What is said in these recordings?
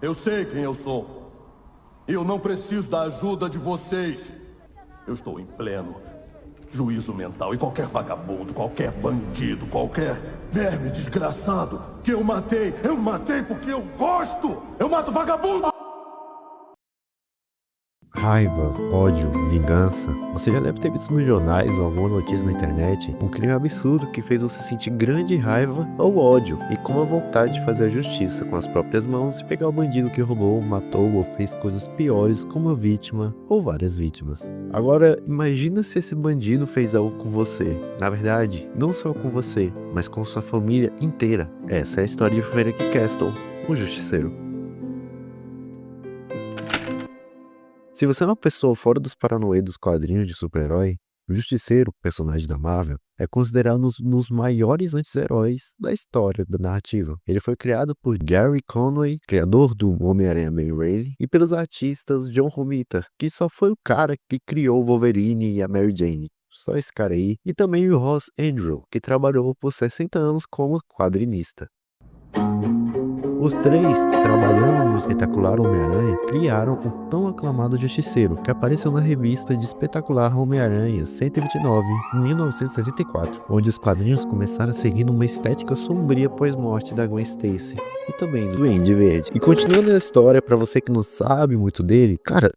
Eu sei quem eu sou. E eu não preciso da ajuda de vocês. Eu estou em pleno juízo mental e qualquer vagabundo, qualquer bandido, qualquer verme desgraçado que eu matei porque eu gosto! Eu mato vagabundo! Raiva, ódio, vingança. Você já deve ter visto nos jornais ou alguma notícia na internet um crime absurdo que fez você sentir grande raiva ou ódio e com a vontade de fazer a justiça com as próprias mãos e pegar o bandido que roubou, matou ou fez coisas piores com uma vítima ou várias vítimas. Agora, imagina se esse bandido fez algo com você. Na verdade, não só com você, mas com sua família inteira. Essa é a história de Frederick Castle, o Justiceiro. Se você é uma pessoa fora dos paranauê dos quadrinhos de super-herói, o Justiceiro, personagem da Marvel, é considerado um dos maiores anti-heróis da história da narrativa. Ele foi criado por Gary Conway, criador do Homem-Aranha Sam Raimi, e pelos artistas John Romita, que só foi o cara que criou o Wolverine e a Mary Jane. Só esse cara aí. E também o Ross Andru, que trabalhou por 60 anos como quadrinista. Os três, trabalhando no espetacular Homem-Aranha, criaram o tão aclamado Justiceiro, que apareceu na revista de Espetacular Homem-Aranha 129, em 1974, onde os quadrinhos começaram seguindo uma estética sombria pós-morte da Gwen Stacy, e também do Duende Verde. E continuando a história, pra você que não sabe muito dele, cara,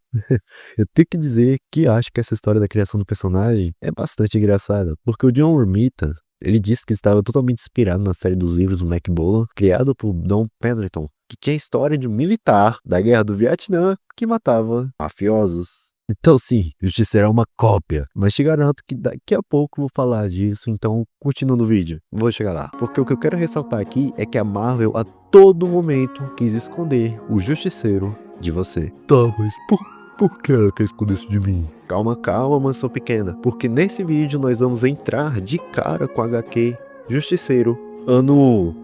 eu tenho que dizer que acho que essa história da criação do personagem é bastante engraçada, porque o John Romita, ele disse que estava totalmente inspirado na série dos livros do Mac Bolan, criado por Don Pendleton, que tinha a história de um militar da Guerra do Vietnã que matava mafiosos. Então sim, Justiceiro é uma cópia, mas te garanto que daqui a pouco eu vou falar disso, então continua no vídeo, vou chegar lá. Porque o que eu quero ressaltar aqui é que a Marvel a todo momento quis esconder o Justiceiro de você. Tá, mas por que ela quer esconder isso de mim? Calma, mansão pequena, porque nesse vídeo nós vamos entrar de cara com a HQ Justiceiro ano 1.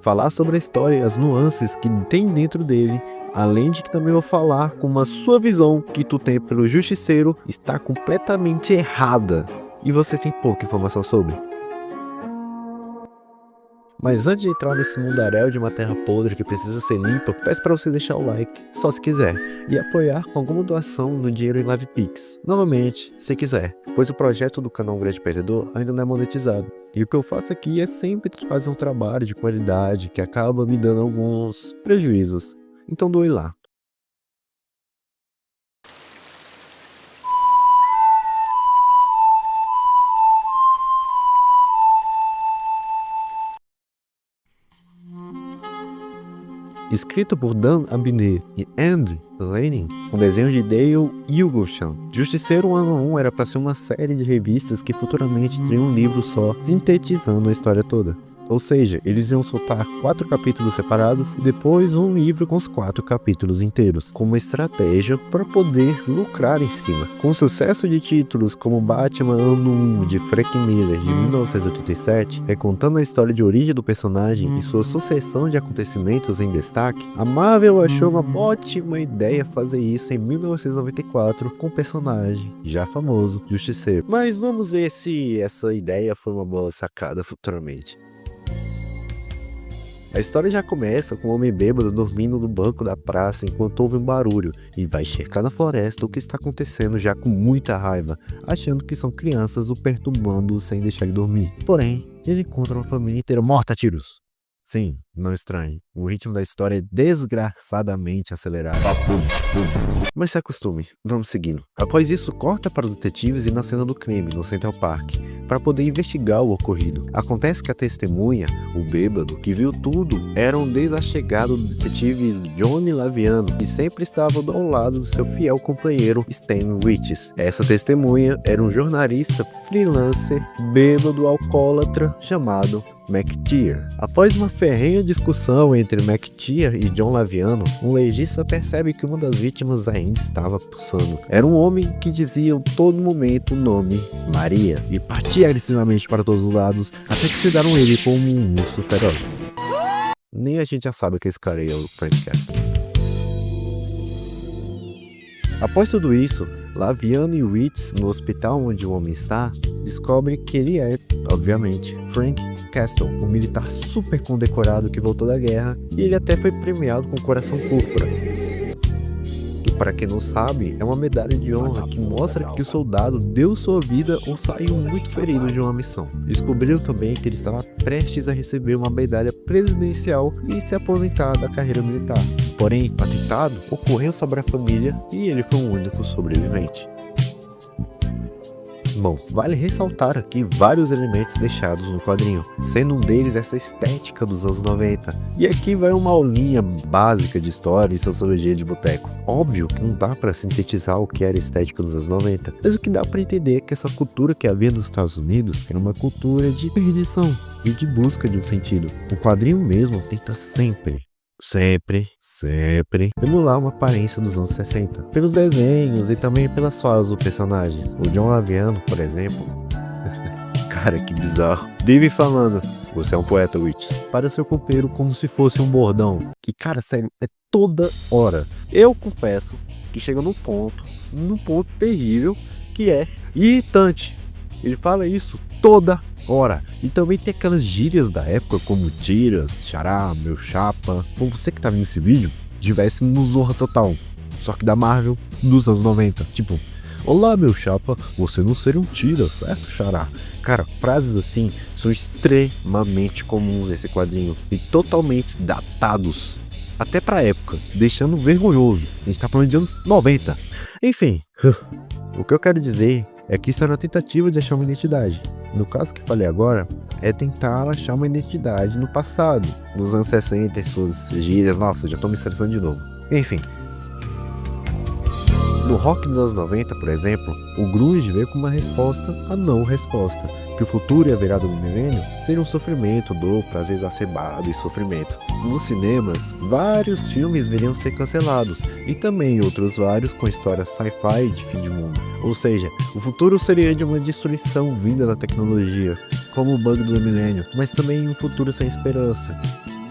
Falar sobre a história e as nuances que tem dentro dele, além de que também vou falar como a sua visão que tu tem pelo Justiceiro está completamente errada e você tem pouca informação sobre. Mas antes de entrar nesse mundaréu de uma terra podre que precisa ser limpa, peço para você deixar o like, só se quiser, e apoiar com alguma doação no dinheiro em LivePix, novamente, se quiser, pois o projeto do canal Grande Perdedor ainda não é monetizado. E o que eu faço aqui é sempre fazer um trabalho de qualidade que acaba me dando alguns prejuízos. Então doe lá. Escrito por Dan Abnett e Andy Lanning, com desenho de Dale Eaglesham. Justiceiro ano 1 era para ser uma série de revistas que futuramente teria um livro só, sintetizando a história toda. Ou seja, eles iam soltar 4 capítulos separados e depois um livro com os 4 capítulos inteiros, como estratégia para poder lucrar em cima. Com sucesso de títulos como Batman Ano 1 de Frank Miller de 1987, recontando a história de origem do personagem e sua sucessão de acontecimentos em destaque, a Marvel achou uma ótima ideia fazer isso em 1994 com o personagem já famoso Justiceiro. Mas vamos ver se essa ideia foi uma boa sacada futuramente. A história já começa com um homem bêbado dormindo no banco da praça enquanto ouve um barulho e vai checar na floresta o que está acontecendo já com muita raiva, achando que são crianças o perturbando sem deixar ele dormir. Porém, ele encontra uma família inteira morta a tiros. Sim, não estranhe, o ritmo da história é desgraçadamente acelerado. Mas se acostume, vamos seguindo. Após isso, corta para os detetives e na cena do crime, no Central Park, para poder investigar o ocorrido. Acontece que a testemunha, o bêbado, que viu tudo, era um desachegado do detetive Johnny Laviano, que sempre estava ao lado do seu fiel companheiro Stan Riches. Essa testemunha era um jornalista freelancer, bêbado alcoólatra, chamado McTeer. Após uma ferrenha discussão entre McTeer e John Laviano, um legista percebe que uma das vítimas ainda estava pulsando. Era um homem que dizia a todo momento o nome Maria e partia agressivamente para todos os lados até que sedaram ele como um urso feroz. Nem a gente já sabe que esse cara aí é o Frank Castle. Após tudo isso, Laviano e Ritz, no hospital onde o homem está, descobrem que ele é, obviamente, Frank Castle, um militar super condecorado que voltou da guerra, e ele até foi premiado com o Coração Púrpura. Que, para quem não sabe, é uma medalha de honra que mostra que o soldado deu sua vida ou saiu muito ferido de uma missão. Descobriram também que ele estava prestes a receber uma medalha presidencial e se aposentar da carreira militar. Porém, o atentado ocorreu sobre a família e ele foi o único sobrevivente. Bom, vale ressaltar aqui vários elementos deixados no quadrinho, sendo um deles essa estética dos anos 90. E aqui vai uma aulinha básica de história e sociologia de boteco. Óbvio que não dá para sintetizar o que era a estética dos anos 90, mas o que dá para entender é que essa cultura que havia nos Estados Unidos era uma cultura de perdição e de busca de um sentido. O quadrinho mesmo tenta sempre emular uma aparência dos anos 60, pelos desenhos e também pelas falas dos personagens. O John Laviano, por exemplo, cara, que bizarro, vive falando: "Você é um poeta, Witch", para seu companheiro como se fosse um bordão. Que, cara, sério, é toda hora. Eu confesso que chega num ponto terrível, que é irritante. Ele fala isso toda hora. E também tem aquelas gírias da época, como tiras, xará, meu chapa. Como você que tá vendo esse vídeo, tivesse no Zorra Total, só que da Marvel dos anos 90. Tipo, olá meu chapa, você não seria um tira, certo, xará? Cara, frases assim são extremamente comuns nesse quadrinho e totalmente datados, até pra época, deixando vergonhoso. A gente tá falando de anos 90. Enfim, o que eu quero dizer é que isso era uma tentativa de achar uma identidade. No caso que falei agora, é tentar achar uma identidade no passado, nos anos 60 e suas gírias. Nossa, já tô me estressando de novo. Enfim. No rock dos anos 90, por exemplo, o grunge veio com uma resposta à não resposta, que o futuro e a virada do milênio seriam sofrimento, dor, prazer exacerbado e sofrimento. Nos cinemas, vários filmes viriam ser cancelados, e também outros vários com histórias sci-fi de fim de mundo. Ou seja, o futuro seria de uma destruição vinda da tecnologia, como o bug do milênio, mas também um futuro sem esperança.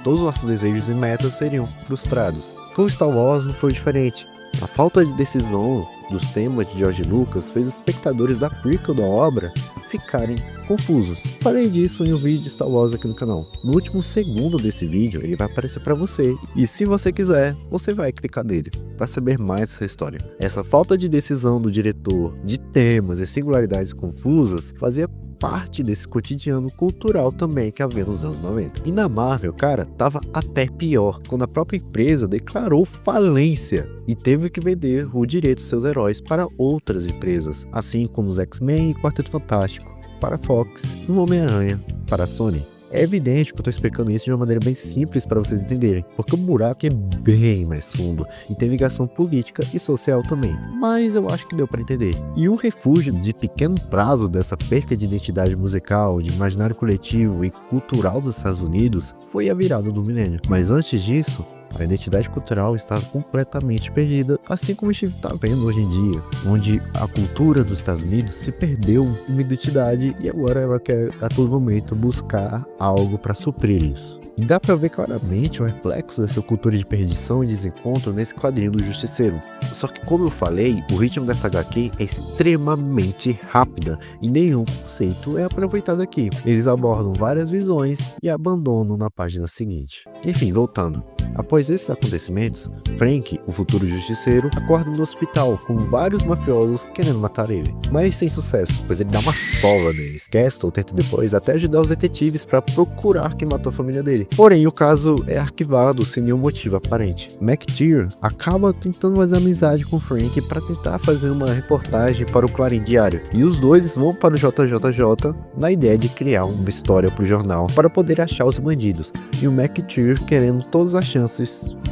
Todos os nossos desejos e metas seriam frustrados. Com Star Wars não foi diferente. A falta de decisão dos temas de George Lucas fez os espectadores da prequel da obra ficarem confusos. Falei disso em um vídeo de Star Wars aqui no canal. No último segundo desse vídeo ele vai aparecer para você, e se você quiser, você vai clicar nele para saber mais dessa história. Essa falta de decisão do diretor de temas e singularidades confusas fazia parte desse cotidiano cultural também que havia nos anos 90. E na Marvel, cara, tava até pior, quando a própria empresa declarou falência e teve que vender o direito dos seus heróis para outras empresas, assim como os X-Men e Quarteto Fantástico para a Fox e o Homem-Aranha para a Sony. É evidente que eu tô explicando isso de uma maneira bem simples para vocês entenderem, porque o buraco é bem mais fundo e tem ligação política e social também, mas eu acho que deu para entender. E um refúgio de pequeno prazo dessa perca de identidade musical, de imaginário coletivo e cultural dos Estados Unidos foi a virada do milênio. Mas antes disso, a identidade cultural estava completamente perdida, assim como a gente está vendo hoje em dia, onde a cultura dos Estados Unidos se perdeu uma identidade e agora ela quer a todo momento buscar algo para suprir isso. E dá para ver claramente o reflexo dessa cultura de perdição e desencontro nesse quadrinho do Justiceiro. Só que, como eu falei, o ritmo dessa HQ é extremamente rápida e nenhum conceito é aproveitado aqui. Eles abordam várias visões e abandonam na página seguinte. Enfim, voltando. Após esses acontecimentos, Frank, o futuro justiceiro, acorda no hospital com vários mafiosos querendo matar ele, mas sem sucesso, pois ele dá uma sova neles. Castle tenta depois até ajudar os detetives para procurar quem matou a família dele, porém o caso é arquivado sem nenhum motivo aparente. McTeer acaba tentando fazer amizade com Frank para tentar fazer uma reportagem para o Clarim Diário, e os dois vão para o JJJ na ideia de criar uma história para o jornal para poder achar os bandidos, e o McTeer querendo todas as chances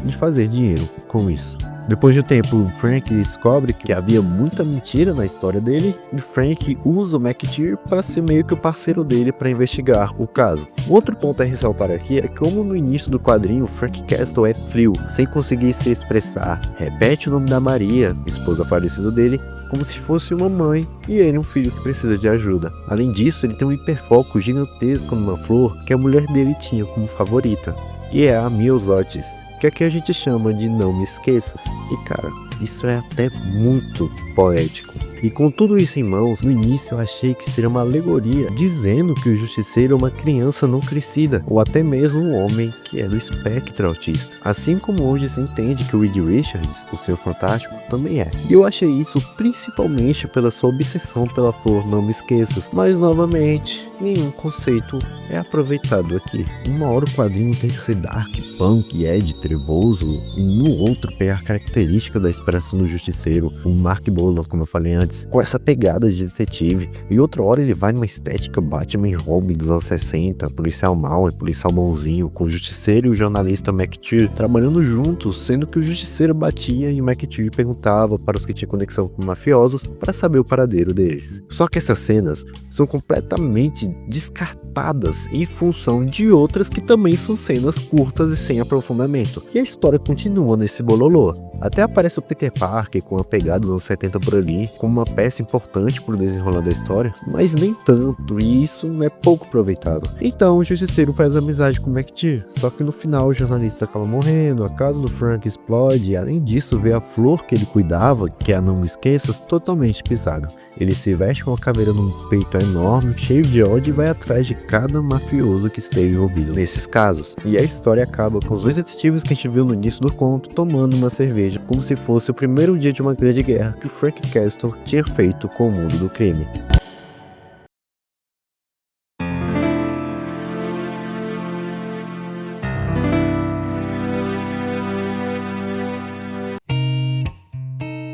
de fazer dinheiro com isso. Depois de um tempo, Frank descobre que havia muita mentira na história dele e Frank usa o McTeer para ser meio que o parceiro dele para investigar o caso. Outro ponto a ressaltar aqui é como no início do quadrinho Frank Castle é frio, sem conseguir se expressar, repete o nome da Maria, esposa falecida dele, como se fosse uma mãe e ele um filho que precisa de ajuda. Além disso, ele tem um hiperfoco gigantesco numa flor que a mulher dele tinha como favorita, que é a Miosotis, que aqui a gente chama de Não Me Esqueças. E cara, Isso é até muito poético. E com tudo isso em mãos, no início eu achei que seria uma alegoria, dizendo que o Justiceiro é uma criança não crescida, ou até mesmo um homem que é do espectro autista. Assim como hoje se entende que o Reed Richards, o Senhor Fantástico, também é. E eu achei isso principalmente pela sua obsessão pela flor Não Me Esqueças. Mas novamente, nenhum conceito é aproveitado aqui. Uma hora o quadrinho tenta ser dark, punk, ed, trevoso, e no outro pegar a característica da inspiração do Justiceiro, o Mark Bolan, como eu falei antes, com essa pegada de detetive, e outra hora ele vai numa estética Batman e Robin dos anos 60, policial mau e policial bonzinho, com o Justiceiro e o jornalista McTeer trabalhando juntos, sendo que o Justiceiro batia e o McTeer perguntava para os que tinham conexão com mafiosos para saber o paradeiro deles. Só que essas cenas são completamente descartadas em função de outras que também são cenas curtas e sem aprofundamento, e a história continua nesse bololô. Até aparece o Peter Parker com a pegada dos anos 70 por ali, como uma peça importante pro desenrolar da história, mas nem tanto, e isso é pouco aproveitado. Então o Justiceiro faz amizade com o McTeer, só que no final o jornalista acaba morrendo, a casa do Frank explode, e além disso vê a flor que ele cuidava, que é a Não Me Esqueças, totalmente pisada. Ele se veste com uma caveira num peito enorme, cheio de ódio, e vai atrás de cada mafioso que esteve envolvido nesses casos. E a história acaba com os dois detetives que a gente viu no início do conto tomando uma cerveja, como se fosse o primeiro dia de uma grande guerra que o Frank Castle tinha feito com o mundo do crime.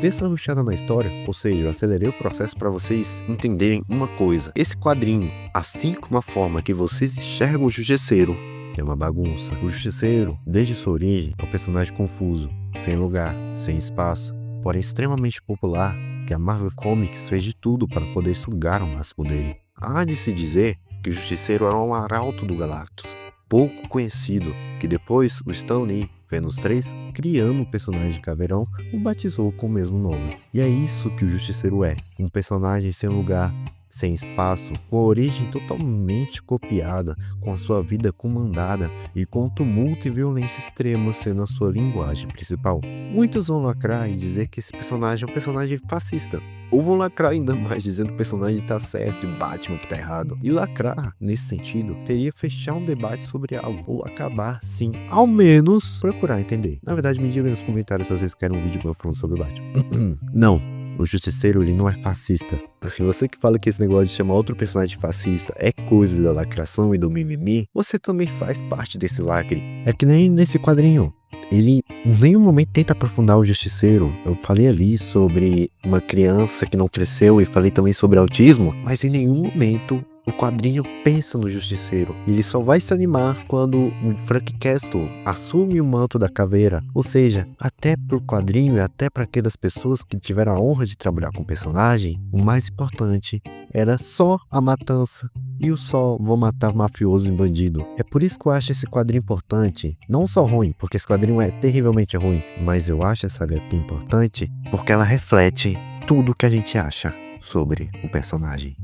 Dessa rushada na história, ou seja, eu acelerei o processo para vocês entenderem uma coisa. Esse quadrinho, assim como a forma que vocês enxergam o Justiceiro, é uma bagunça. O Justiceiro, desde sua origem, é um personagem confuso, sem lugar, sem espaço, porém extremamente popular, que a Marvel Comics fez de tudo para poder sugar o máximo dele. Há de se dizer que o Justiceiro era um arauto do Galactus, pouco conhecido, que depois o Stan Lee, vendo os três criando o personagem de Caveirão, o batizou com o mesmo nome. E é isso que o Justiceiro é, um personagem sem lugar, sem espaço, com a origem totalmente copiada, com a sua vida comandada e com tumulto e violência extrema sendo a sua linguagem principal. Muitos vão lacrar e dizer que esse personagem é um personagem fascista, ou vão lacrar ainda mais dizendo que o personagem tá certo e Batman que tá errado. E lacrar, nesse sentido, teria fechar um debate sobre algo, ou acabar, sim, ao menos procurar entender. Na verdade, me digam nos comentários se vocês querem um vídeo meu falando sobre Batman. Não. O Justiceiro, ele não é fascista. Se você que fala que esse negócio de chamar outro personagem fascista é coisa da lacração e do mimimi, você também faz parte desse lacre. É que nem nesse quadrinho. Ele em nenhum momento tenta aprofundar o Justiceiro. Eu falei ali sobre uma criança que não cresceu e falei também sobre autismo, mas em nenhum momento o quadrinho pensa no Justiceiro. Ele só vai se animar quando o Frank Castle assume o manto da caveira. Ou seja, até pro quadrinho e até para aquelas pessoas que tiveram a honra de trabalhar com o personagem, o mais importante era só a matança. E o só vou matar mafioso e bandido. É por isso que eu acho esse quadrinho importante. Não só ruim, porque esse quadrinho é terrivelmente ruim, mas eu acho essa HQ importante porque ela reflete tudo que a gente acha sobre o personagem.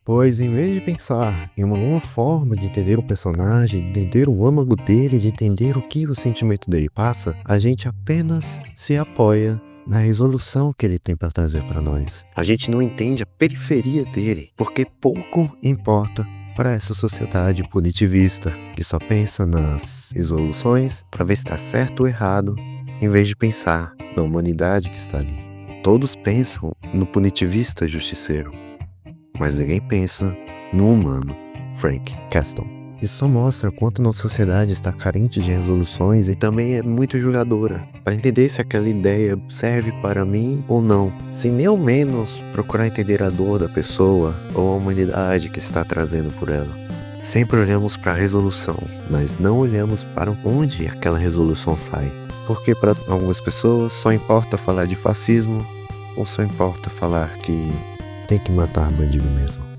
Pois em vez de pensar em uma nova forma de entender o personagem, de entender o âmago dele, de entender o que o sentimento dele passa, a gente apenas se apoia na resolução que ele tem para trazer para nós. A gente não entende a periferia dele, porque pouco importa para essa sociedade punitivista, que só pensa nas resoluções para ver se está certo ou errado, em vez de pensar na humanidade que está ali. Todos pensam no punitivista Justiceiro, mas ninguém pensa no humano Frank Castle. Isso só mostra quanto nossa sociedade está carente de resoluções e também é muito julgadora, para entender se aquela ideia serve para mim ou não, sem nem ao menos procurar entender a dor da pessoa ou a humanidade que está trazendo por ela. Sempre olhamos para a resolução, mas não olhamos para onde aquela resolução sai. Porque para algumas pessoas só importa falar de fascismo ou só importa falar que tem que matar bandido mesmo.